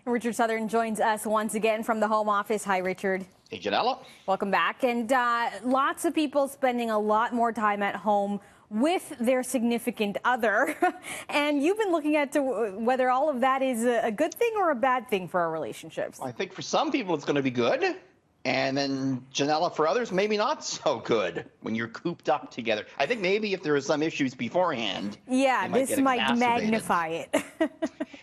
Richard Southern joins us once again from the home office. Hi, Richard. Hey, Janella. Welcome back. And lots of people spending a lot more time at home with their significant other. And you've been looking at whether all of that is a good thing or a bad thing for our relationships. I think for some people it's going to be good. And then, Janella, for others, maybe not so good when you're cooped up together. I think maybe if there were some issues beforehand. Yeah, this might magnify it.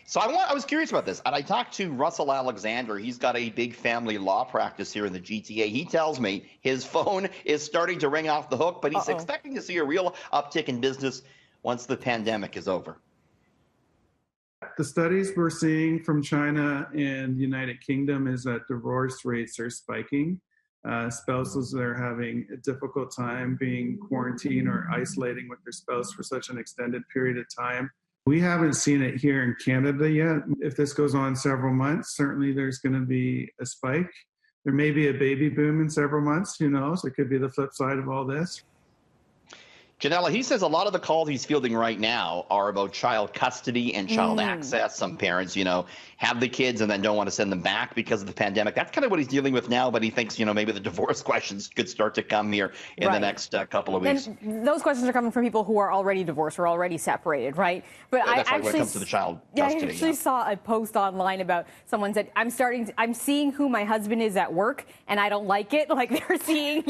So I was curious about this. And I talked to Russell Alexander. He's got a big family law practice here in the GTA. He tells me his phone is starting to ring off the hook, but he's expecting to see a real uptick in business once the pandemic is over. The studies we're seeing from China and the United Kingdom is that divorce rates are spiking. Spouses are having a difficult time being quarantined or isolating with their spouse for such an extended period of time. We haven't seen it here in Canada yet. If this goes on several months, certainly there's going to be a spike. There may be a baby boom in several months. Who knows? It could be the flip side of all this. Janella, he says a lot of the calls he's fielding right now are about child custody and child access. Some parents, have the kids and then don't want to send them back because of the pandemic. That's kind of what he's dealing with now, but he thinks, maybe the divorce questions could start to come here in the next couple of weeks. And those questions are coming from people who are already divorced or already separated, right? But that's right when it comes to the child custody. I actually saw a post online about someone said, I'm seeing who my husband is at work and I don't like it. Like they're seeing,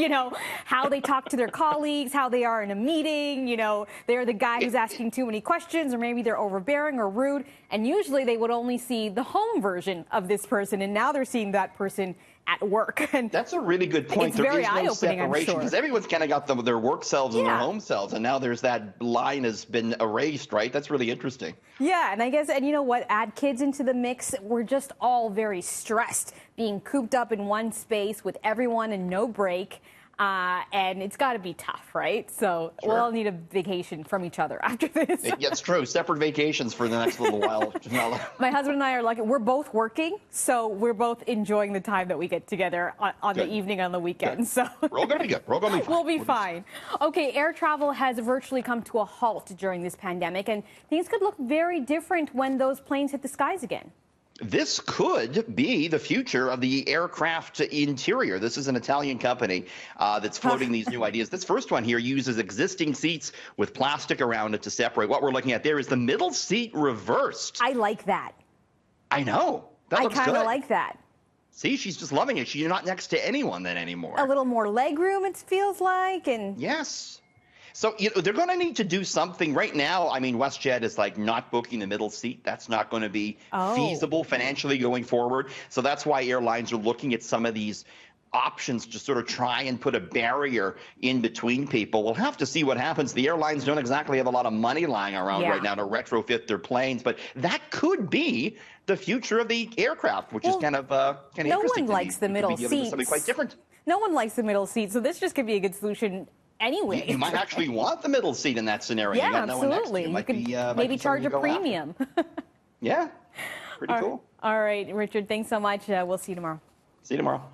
how they talk to their colleagues, how they are in a meeting. They're the guy who's asking too many questions, or maybe they're overbearing or rude. And usually they would only see the home version of this person, and now they're seeing that person at work. And that's a really good point. It's very eye-opening, I'm sure. Because everyone's kind of got their work selves and their home selves, and now there's that line has been erased, right? That's really interesting. Yeah, and I guess, and you know what, add kids into the mix, we're just all very stressed, being cooped up in one space with everyone and no break. And it's got to be tough, right? So we'll all need a vacation from each other after this. It's true. Separate vacations for the next little while. My husband and I are lucky. We're both working, so we're both enjoying the time that we get together on the evening on the weekend. Good. So we're all going to be good. We're all going to be fine. We'll be fine. Okay, air travel has virtually come to a halt during this pandemic, and things could look very different when those planes hit the skies again. This could be the future of the aircraft interior. This is an Italian company that's floating these new ideas. This first one here uses existing seats with plastic around it to separate. What we're looking at there is the middle seat reversed. I like that. I know. That looks good. I kind of like that. See, she's just loving it. She's not next to anyone then anymore. A little more leg room, it feels like. And yes. So they're going to need to do something right now. I mean, WestJet is like not booking the middle seat. That's not going to be feasible financially going forward. So that's why airlines are looking at some of these options to sort of try and put a barrier in between people. We'll have to see what happens. The airlines don't exactly have a lot of money lying around right now to retrofit their planes, but that could be the future of the aircraft, which is kind of interesting. No one likes the middle seat. Something quite different. No one likes the middle seat, so this just could be a good solution. Anyway, you might actually want the middle seat in that scenario. Yeah, you got no one next to absolutely. you. You could maybe charge a premium. Yeah, pretty cool. All right, Richard, thanks so much. We'll see you tomorrow. See you tomorrow.